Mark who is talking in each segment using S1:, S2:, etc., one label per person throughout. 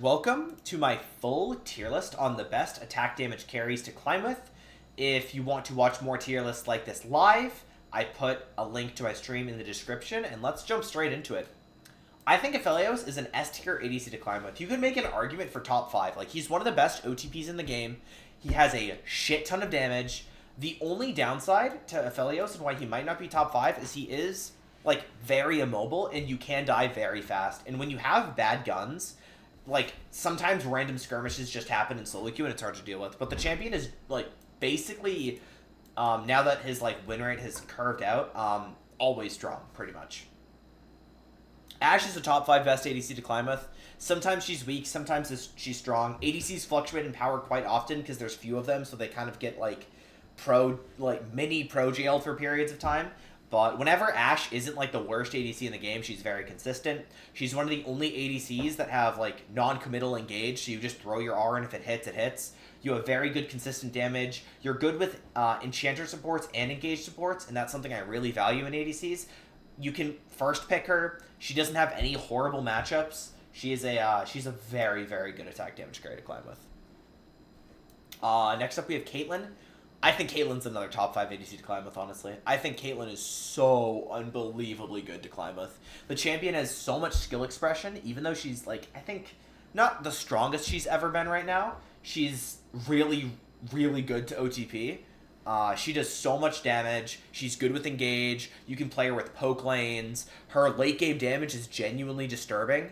S1: Welcome to my full tier list on the best attack damage carries to climb with. If you want to watch more tier lists like this live, I put a link to my stream in the description, and let's jump straight into it. I think Aphelios is an S tier ADC to climb with. You could make an argument for top 5. Like, he's one of the best OTPs in the game. He has a shit ton of damage. The only downside to Aphelios and why he might not be top 5 is he is, like, very immobile, and you can die very fast. And when you have bad guns, like, sometimes random skirmishes just happen in solo queue and it's hard to deal with. But the champion is, like, basically, now that his, like, win rate has curved out, always strong, pretty much. Ashe is a top 5 best ADC to climb with. Sometimes she's weak, sometimes she's strong. ADCs fluctuate in power quite often because there's few of them, so they kind of get, like, mini pro jailed for periods of time. But whenever Ashe isn't, like, the worst ADC in the game, she's very consistent. She's one of the only ADCs that have, like, non-committal engage, so you just throw your R, and if it hits, it hits. You have very good consistent damage. You're good with Enchanter supports and engage supports, and that's something I really value in ADCs. You can first pick her. She doesn't have any horrible matchups. She's a very, very good attack damage carry to climb with. Next up, we have Caitlyn. I think Caitlyn's another top 5 ADC to climb with, honestly. I think Caitlyn is so unbelievably good to climb with. The champion has so much skill expression, even though she's, like, I think, not the strongest she's ever been right now. She's really, really good to OTP. She does so much damage. She's good with engage. You can play her with poke lanes. Her late game damage is genuinely disturbing.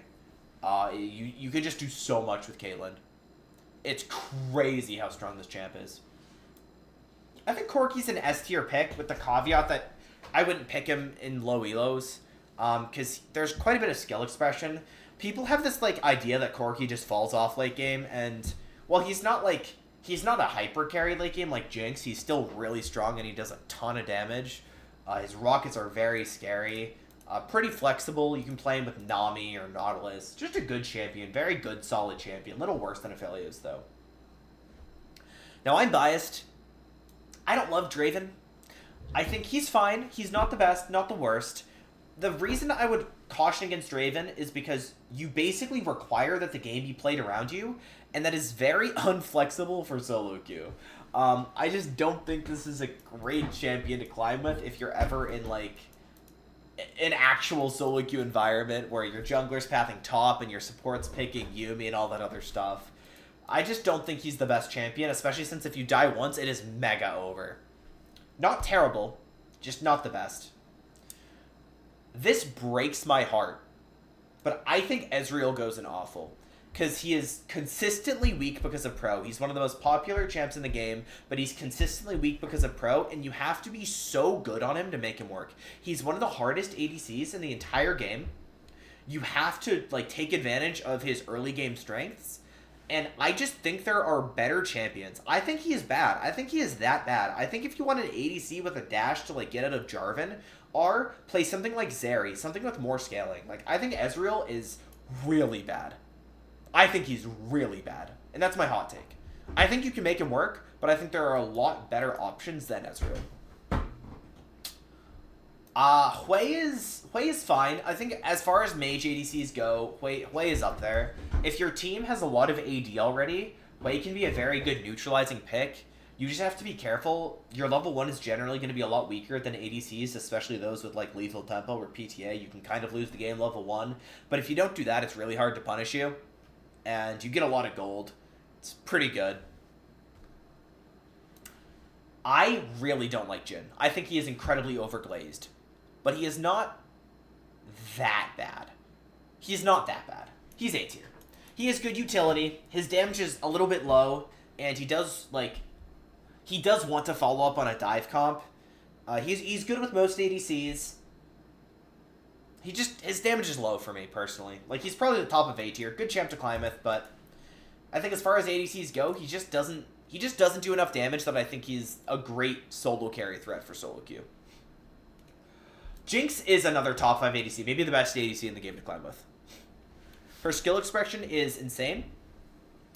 S1: You can just do so much with Caitlyn. It's crazy how strong this champ is. I think Corki's an S tier pick with the caveat that I wouldn't pick him in low elos because there's quite a bit of skill expression. People have this, like, idea that Corki just falls off late game, and while he's not a hyper carry late game like Jinx, he's still really strong and he does a ton of damage. His rockets are very scary, pretty flexible. You can play him with Nami or Nautilus. Just a good champion, very good solid champion. A little worse than Aphelios though. Now I'm biased. I don't love Draven. I think he's fine. He's not the best, not the worst. The reason I would caution against Draven is because you basically require that the game be played around you, and that is very unflexible for solo queue. I just don't think this is a great champion to climb with if you're ever in, like, an actual solo queue environment where your jungler's pathing top and your support's picking Yuumi and all that other stuff. I just don't think he's the best champion, especially since if you die once, it is mega over. Not terrible, just not the best. This breaks my heart, but I think Ezreal goes in awful, because he is consistently weak because of pro. He's one of the most popular champs in the game, but he's consistently weak because of pro, and you have to be so good on him to make him work. He's one of the hardest ADCs in the entire game. You have to, like, take advantage of his early game strengths. And I just think there are better champions. I think he is bad. I think he is that bad. I think if you want an ADC with a dash to, like, get out of Jarvan, or play something like Zeri, something with more scaling. Like, I think Ezreal is really bad. I think he's really bad. And that's my hot take. I think you can make him work, but I think there are a lot better options than Ezreal. Hwei is fine. I think as far as mage ADCs go, Hwei is up there. If your team has a lot of AD already, Hwei can be a very good neutralizing pick. You just have to be careful. Your level 1 is generally going to be a lot weaker than ADCs, especially those with, like, lethal tempo or PTA. You can kind of lose the game level 1. But if you don't do that, it's really hard to punish you. And you get a lot of gold. It's pretty good. I really don't like Jhin. I think he is incredibly overglazed. But he is not that bad. He's not that bad. He's A tier. He has good utility. His damage is a little bit low. And he does, like, he does want to follow up on a dive comp. He's good with most ADCs. His damage is low for me, personally. Like, he's probably the top of A tier. Good champ to climb with, but I think as far as ADCs go, he just doesn't do enough damage that I think he's a great solo carry threat for solo queue. Jinx is another top 5 ADC, maybe the best ADC in the game to climb with. Her skill expression is insane.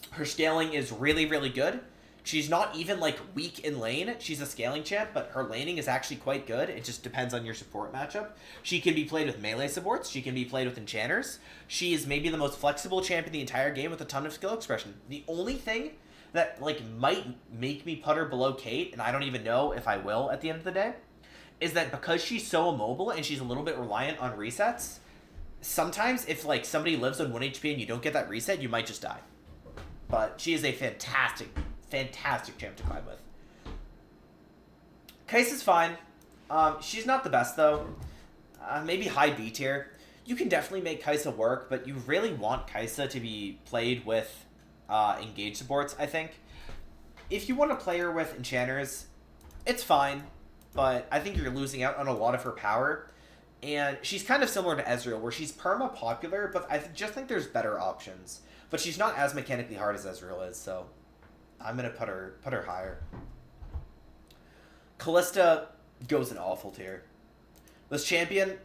S1: Her scaling is really, really good. She's not even, like, weak in lane. She's a scaling champ, but her laning is actually quite good. It just depends on your support matchup. She can be played with melee supports. She can be played with enchanters. She is maybe the most flexible champ in the entire game with a ton of skill expression. The only thing that, like, might make me put her below Kate, and I don't even know if I will at the end of the day, is that because she's so immobile and she's a little bit reliant on resets, sometimes if, like, somebody lives on 1 HP and you don't get that reset, you might just die. But she is a fantastic champ to climb with. Kaisa's fine. She's not the best, though. Maybe high B tier. You can definitely make Kaisa work, but you really want Kaisa to be played with engage supports, I think. If you want to play her with enchanters, it's fine, but I think you're losing out on a lot of her power. And she's kind of similar to Ezreal, where she's perma-popular, but I just think there's better options. But she's not as mechanically hard as Ezreal is, so I'm going to put her higher. Kalista goes in awful tier. This champion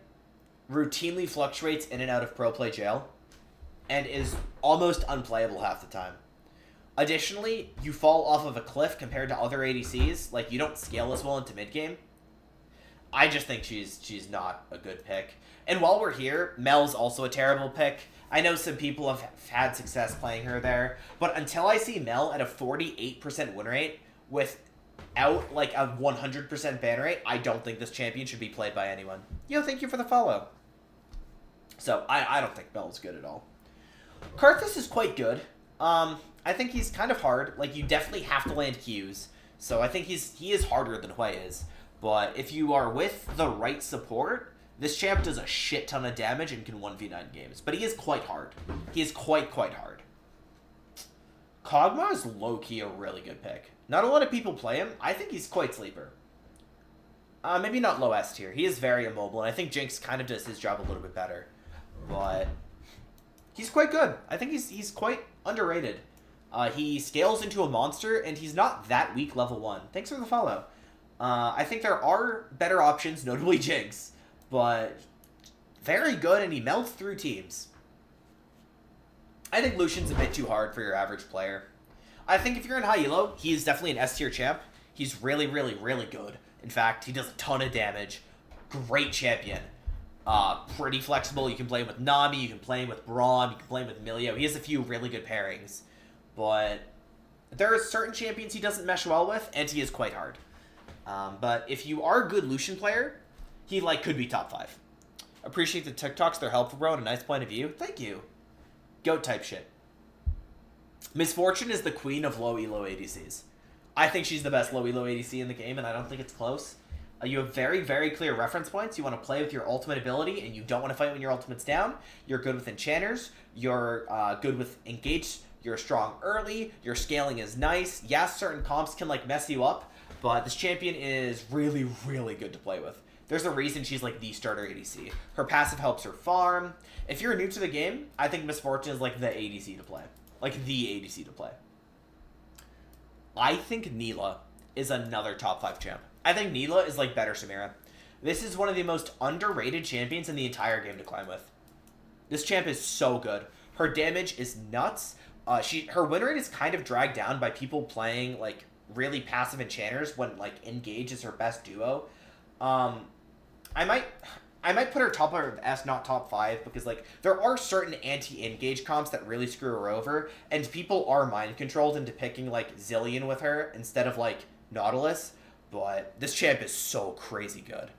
S1: routinely fluctuates in and out of pro play jail and is almost unplayable half the time. Additionally, you fall off of a cliff compared to other ADCs. Like, you don't scale as well into mid-game. I just think she's not a good pick. And while we're here, Mel's also a terrible pick. I know some people have had success playing her there, but until I see Mel at a 48% win rate without, like, a 100% ban rate, I don't think this champion should be played by anyone. Yo, thank you for the follow. So, I don't think Mel's good at all. Karthus is quite good. I think he's kind of hard. Like, you definitely have to land Qs. So I think he is harder than Hwei is. But if you are with the right support, this champ does a shit ton of damage and can 1v9 games. But he is quite hard. He is quite hard. Kog'Maw is low-key a really good pick. Not a lot of people play him. I think he's quite sleeper. Maybe not low S tier. He is very immobile, and I think Jinx kind of does his job a little bit better. But he's quite good. I think he's quite underrated. He scales into a monster, and he's not that weak level 1. Thanks for the follow. I think there are better options, notably Jinx, but very good, and he melts through teams. I think Lucian's a bit too hard for your average player. I think if you're in high elo, he's definitely an S tier champ. He's really good. In fact, he does a ton of damage. Great champion. Pretty flexible. You can play him with Nami, you can play him with Braum, you can play him with Milio. He has a few really good pairings. But there are certain champions he doesn't mesh well with, and he is quite hard. But if you are a good Lucian player, he, like, could be top 5. Appreciate the TikToks. They're helpful, bro, and a nice point of view. Thank you. Goat type shit. Misfortune is the queen of low elo ADCs. I think she's the best low elo ADC in the game, and I don't think it's close. You have very clear reference points. You want to play with your ultimate ability, and you don't want to fight when your ultimate's down. You're good with enchanters. You're good with engage. You're strong early. Your scaling is nice. Yes, certain comps can, like, mess you up, but this champion is really good to play with. There's a reason she's, like, the starter ADC. Her passive helps her farm. If you're new to the game, I think Misfortune is, like, the ADC to play. Like, the ADC to play. I think Nila is another top 5 champ. I think Nila is, like, better Samira. This is one of the most underrated champions in the entire game to climb with. This champ is so good. Her damage is nuts. Her win rate is kind of dragged down by people playing, like, really passive enchanters when, like, Engage is her best duo. I might put her top of S, not top 5, because, like, there are certain anti-engage comps that really screw her over, and people are mind-controlled into picking, like, Zillion with her instead of, like, Nautilus, but this champ is so crazy good.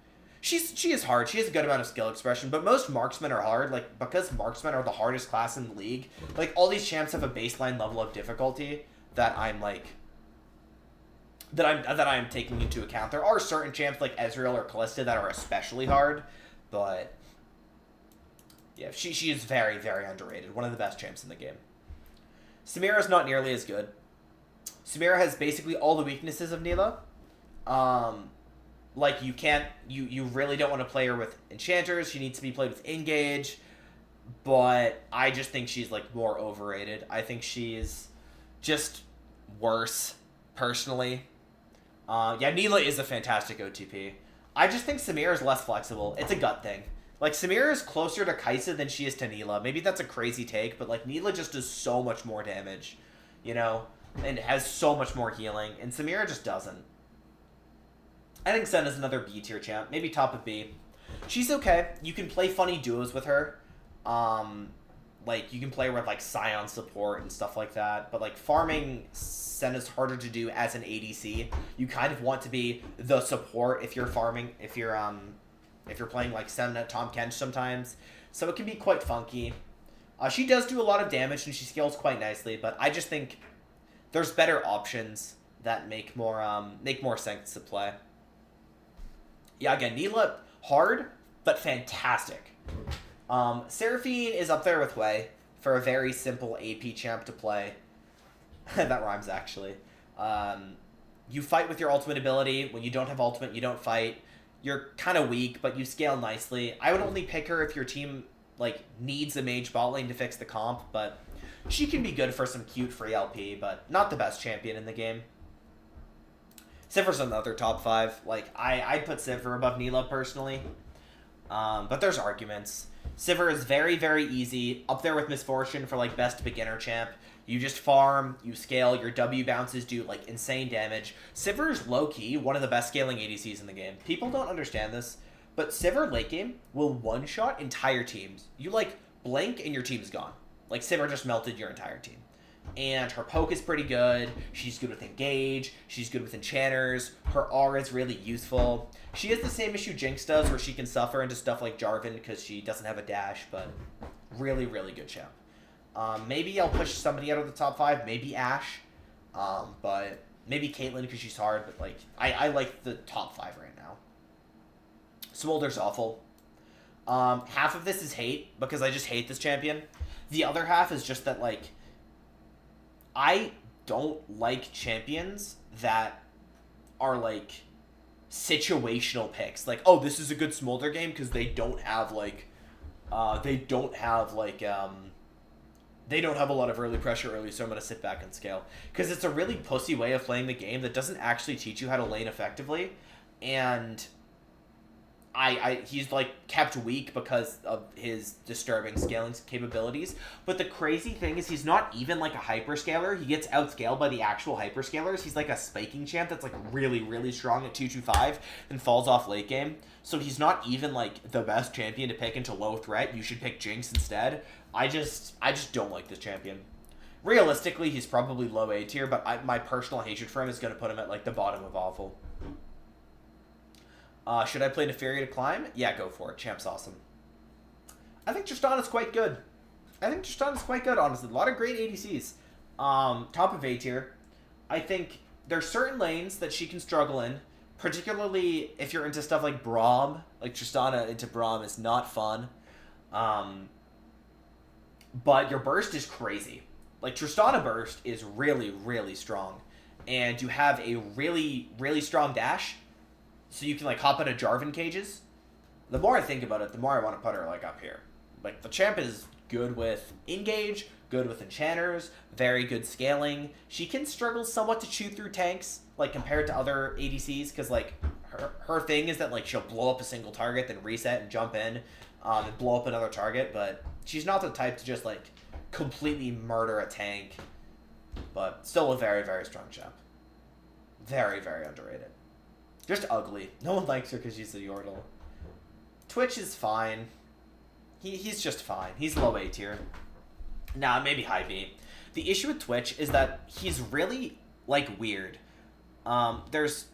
S1: She is hard. She has a good amount of skill expression, but most marksmen are hard, like, because marksmen are the hardest class in the league. Like, all these champs have a baseline level of difficulty that I'm, like, that I'm taking into account. There are certain champs like Ezreal or Kalista that are especially hard, but yeah, she is very underrated. One of the best champs in the game. Samira's not nearly as good. Samira has basically all the weaknesses of Nila. Like, you really don't want to play her with enchanters. She needs to be played with engage, but I just think she's, like, more overrated. I think she's just worse, personally. Yeah, Nila is a fantastic OTP. I just think Samira is less flexible. It's a gut thing. Like, Samira is closer to Kaisa than she is to Nila. Maybe that's a crazy take, but, like, Nila just does so much more damage, you know? and has so much more healing, and Samira just doesn't. I think Senna's another B tier champ, maybe top of B. She's okay. You can play funny duos with her. Like, you can play with, like, Scion support and stuff like that. But, like, farming Senna's harder to do as an ADC. You kind of want to be the support if you're farming, if you're playing, like, Senna, Tahm Kench sometimes. So it can be quite funky. She does do a lot of damage, and she scales quite nicely. But I just think there's better options that make more sense to play. Yeah, again, Nila, hard, but fantastic. Seraphine is up there with Hwei for a very simple AP champ to play. That rhymes, actually. You fight with your ultimate ability. When you don't have ultimate, you don't fight. You're kind of weak, but you scale nicely. I would only pick her if your team like needs a mage bot lane to fix the comp, but she can be good for some cute free LP, but not the best champion in the game. Sivir's another top 5. Like, I'd put Sivir above Nila personally. But there's arguments. Sivir is very, very easy. Up there with Misfortune for, like, best beginner champ. You just farm, you scale, your W bounces do, like, insane damage. Sivir is low-key one of the best scaling ADCs in the game. People don't understand this, but Sivir late game will one-shot entire teams. You, like, blink and your team's gone. Like, Sivir just melted your entire team. And her poke is pretty good. She's good with engage. She's good with enchanters. Her aura is really useful. She has the same issue Jinx does, where she can suffer into stuff like Jarvan because she doesn't have a dash, but really, really good champ. Maybe I'll push somebody out of the top 5. Maybe Ashe. But maybe Caitlyn because she's hard. But like I like the top 5 right now. Smolder's awful. Half of this is hate because I just hate this champion. The other half is just that, like, I don't like champions that are, like, situational picks. Like, oh, this is a good Smolder game because they don't have, like, they don't have a lot of early pressure early, so I'm going to sit back and scale. Because it's a really pussy way of playing the game that doesn't actually teach you how to lane effectively. And he's, like, kept weak because of his disturbing scaling capabilities. But the crazy thing is he's not even, like, a hyperscaler. He gets outscaled by the actual hyperscalers. He's, like, a spiking champ that's, like, really, really strong at 225 and falls off late game. So he's not even, like, the best champion to pick into low threat. You should pick Jinx instead. I just don't like this champion. Realistically, he's probably low A tier, but my personal hatred for him is going to put him at, like, the bottom of awful. Should I play Nefaria to climb? Yeah, go for it. Champ's awesome. I think Tristana's quite good. Honestly. A lot of great ADCs. Top of A tier. I think there's certain lanes that she can struggle in, particularly if you're into stuff like Braum. Like, Tristana into Braum is not fun. But your burst is crazy. Like, Tristana burst is really, really strong. And you have a really, really strong dash, so you can, like, hop into Jarvan cages. The more I think about it, the more I want to put her, like, up here. Like, the champ is good with engage, good with enchanters, very good scaling. She can struggle somewhat to chew through tanks, like, compared to other ADCs, because, like, her thing is that, like, she'll blow up a single target, then reset and jump in, and blow up another target, but she's not the type to just, like, completely murder a tank. But still a very, very strong champ. Very, very underrated. Just ugly. No one likes her because she's a Yordle. Twitch is fine. He's just fine. He's low A tier. Nah, maybe high B. The issue with Twitch is that he's really, like, weird. There's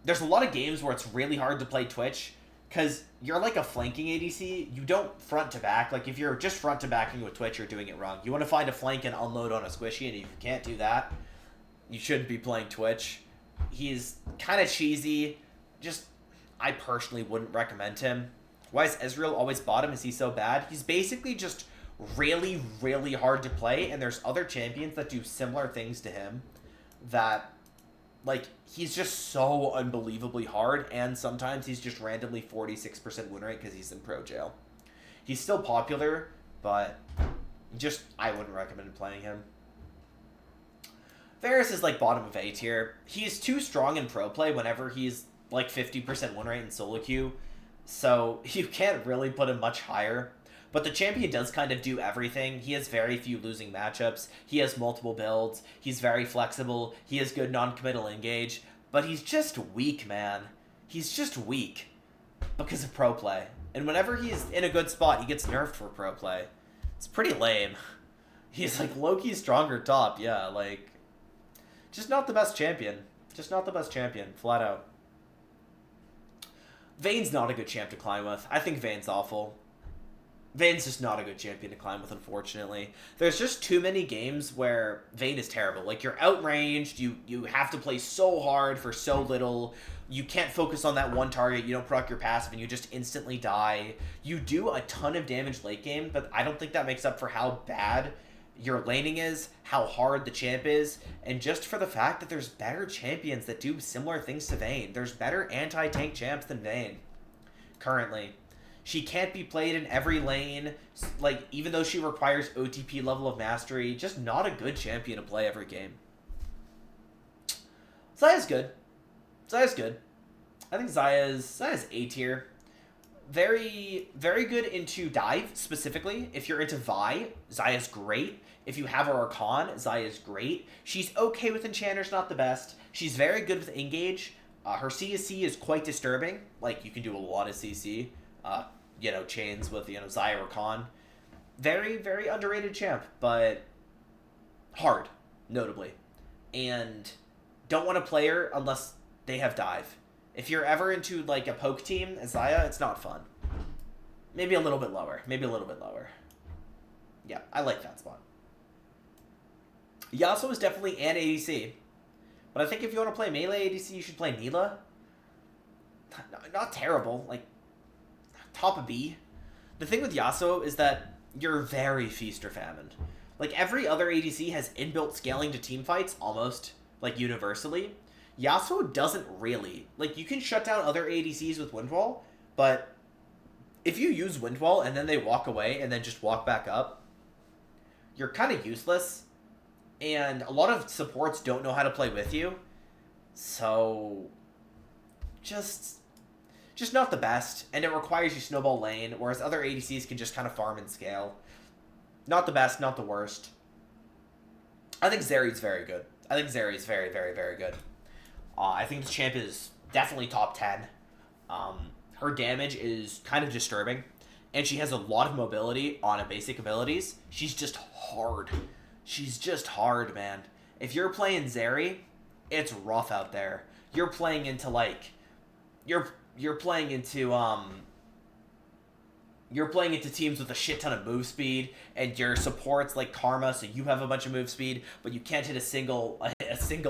S1: a lot of games where it's really hard to play Twitch because you're like a flanking ADC. You don't front to back. Like, if you're just front to backing with Twitch, you're doing it wrong. You want to find a flank and unload on a squishy, and if you can't do that, you shouldn't be playing Twitch. He's kind of cheesy. Just, I personally wouldn't recommend him. Why is Ezreal always bottom? Is he so bad? He's basically just really, really hard to play, and there's other champions that do similar things to him that, like, he's just so unbelievably hard, and sometimes he's just randomly 46% win rate because he's in pro jail. He's still popular, but just, I wouldn't recommend playing him. Varus is, like, bottom of A tier. He's too strong in pro play whenever he's, like, 50% win rate in solo queue, so you can't really put him much higher. But the champion does kind of do everything. He has very few losing matchups. He has multiple builds. He's very flexible. He has good non-committal engage. But he's just weak, man. He's just weak because of pro play. And whenever he's in a good spot, he gets nerfed for pro play. It's pretty lame. He's like low-key stronger top, yeah, like... Just not the best champion. Just not the best champion, flat out. Vayne's not a good champ to climb with. I think Vayne's awful. Vayne's just not a good champion to climb with, unfortunately. There's just too many games where Vayne is terrible. Like, you're outranged, you have to play so hard for so little, you can't focus on that one target, you don't proc your passive, and you just instantly die. You do a ton of damage late game, but I don't think that makes up for how bad your laning is, how hard the champ is, and just for the fact that there's better champions that do similar things to Vayne. There's better anti-tank champs than Vayne, currently. She can't be played in every lane, like, even though she requires OTP level of mastery, just not a good champion to play every game. Xayah's good. Xayah's good. I think Xayah's A tier. Very, very good into dive, specifically. If you're into Vi, Xayah's great. If you have a Rakan, Xayah's great. She's okay with enchanters, not the best. She's very good with engage. Her CC is quite disturbing. Like, you can do a lot of CC. You know, chains with, you know, Xayah Rakan. Very, very underrated champ, but hard, notably. And don't want to play her unless they have dive. If you're ever into, like, a poke team as Xayah, it's not fun. Maybe a little bit lower. Maybe a little bit lower. Yeah, I like that spot. Yasuo is definitely an ADC. But I think if you want to play melee ADC, you should play Nila. Not terrible. Like, top of B. The thing with Yasuo is that you're very feast or famine. Like, every other ADC has inbuilt scaling to teamfights, almost, like, universally. Yasuo doesn't really. Like, you can shut down other ADCs with Windwall, but if you use Windwall and then they walk away and then just walk back up, you're kind of useless. And a lot of supports don't know how to play with you. So, just not the best. And it requires you snowball lane, whereas other ADCs can just kind of farm and scale. Not the best, not the worst. I think Zeri's very good. I think Zeri's very, very, very good. I think this champ is definitely top 10. Her damage is kind of disturbing, and she has a lot of mobility on her basic abilities. She's just hard. She's just hard, man. If you're playing Zeri, it's rough out there. You're playing into, like... You're playing into teams with a shit ton of move speed, and your support's like Karma, so you have a bunch of move speed, but you can't hit a single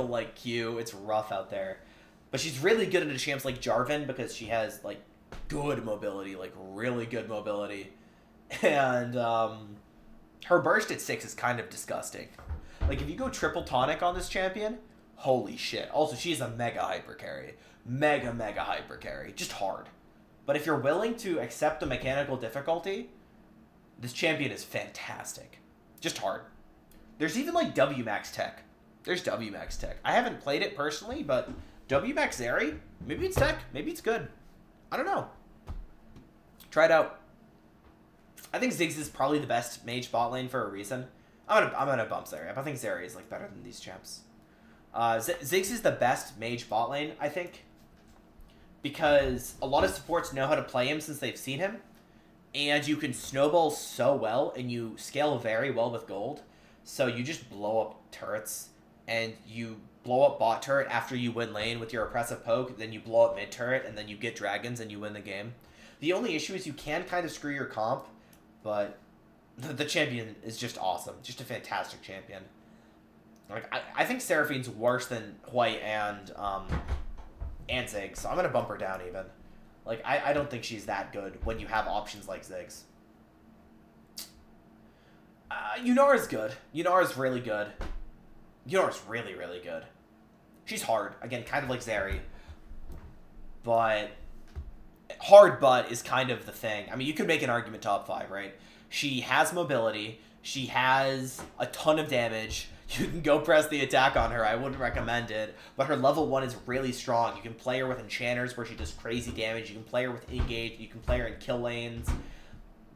S1: like Q. It's rough out there. But she's really good into champs like Jarvan because she has like good mobility, like really good mobility. And her burst at 6 is kind of disgusting. Like if you go triple tonic on this champion, holy shit. Also, she's a mega hyper carry. Mega hyper carry. Just hard. But if you're willing to accept the mechanical difficulty, this champion is fantastic. Just hard. There's even like WMAX tech. There's WMAX tech. I haven't played it personally, but WMAX Zeri, maybe it's tech. Maybe it's good. I don't know. Try it out. I think Ziggs is probably the best mage bot lane for a reason. I'm gonna bump Zeri. I think Zeri is like better than these champs. Ziggs is the best mage bot lane, I think, because a lot of supports know how to play him since they've seen him, and you can snowball so well, and you scale very well with gold, so you just blow up turrets, and you blow up bot turret after you win lane with your oppressive poke, then you blow up mid turret, and then you get dragons, and you win the game. The only issue is you can kind of screw your comp, but the champion is just awesome. Just a fantastic champion. Like I think Seraphine's worse than Hwei and Ziggs, so I'm gonna bump her down even. Like I don't think she's that good when you have options like Ziggs. Yunara's good. Yunara's really good. Yunara's really, really good. She's hard. Again, kind of like Zeri. But hard but is kind of the thing. I mean, you could make an argument top 5, right? She has mobility. She has a ton of damage. You can go press the attack on her. I wouldn't recommend it. But her level 1 is really strong. You can play her with enchanters where she does crazy damage. You can play her with engage. You can play her in kill lanes.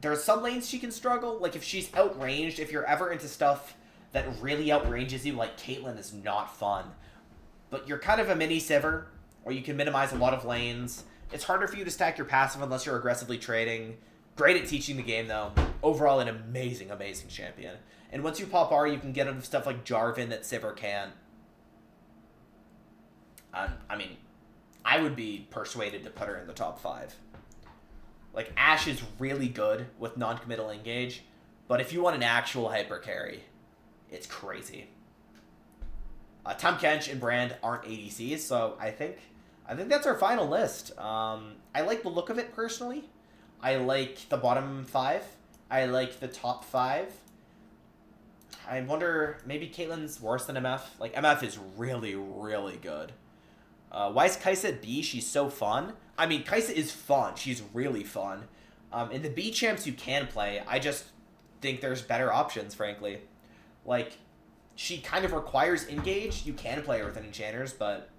S1: There's some lanes she can struggle. Like, if she's outranged, if you're ever into stuff that really outranges you, like Caitlyn is not fun. But you're kind of a mini Sivir, or you can minimize a lot of lanes. It's harder for you to stack your passive unless you're aggressively trading. Great at teaching the game, though. Overall, an amazing, amazing champion. And once you pop R, you can get into stuff like Jarvan that Sivir can't. I mean, I would be persuaded to put her in the top 5. Like, Ashe is really good with non-committal engage, but if you want an actual hyper carry, it's crazy. Tahm Kench and Brand aren't ADCs, so I think that's our final list. I like the look of it personally. I like the bottom 5. I like the top 5. I wonder, maybe Caitlyn's worse than MF. Like, MF is really, really good. Why is Kaisa at B? She's so fun. I mean, Kaisa is fun. She's really fun. In the B champs you can play, I just think there's better options, frankly. Like, she kind of requires engage. You can play her with enchanters, but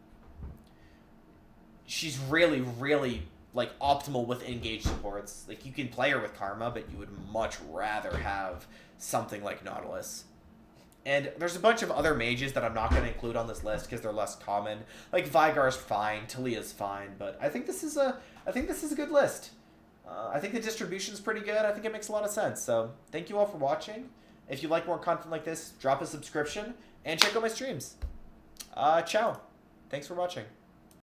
S1: she's really, really, like, optimal with engage supports. Like, you can play her with Karma, but you would much rather have something like Nautilus. And there's a bunch of other mages that I'm not going to include on this list because they're less common. Like Veigar's fine, Talia's fine, but I think this is a good list. I think the distribution's pretty good. I think it makes a lot of sense. So thank you all for watching. If you like more content like this, drop a subscription and check out my streams. Ciao. Thanks for watching.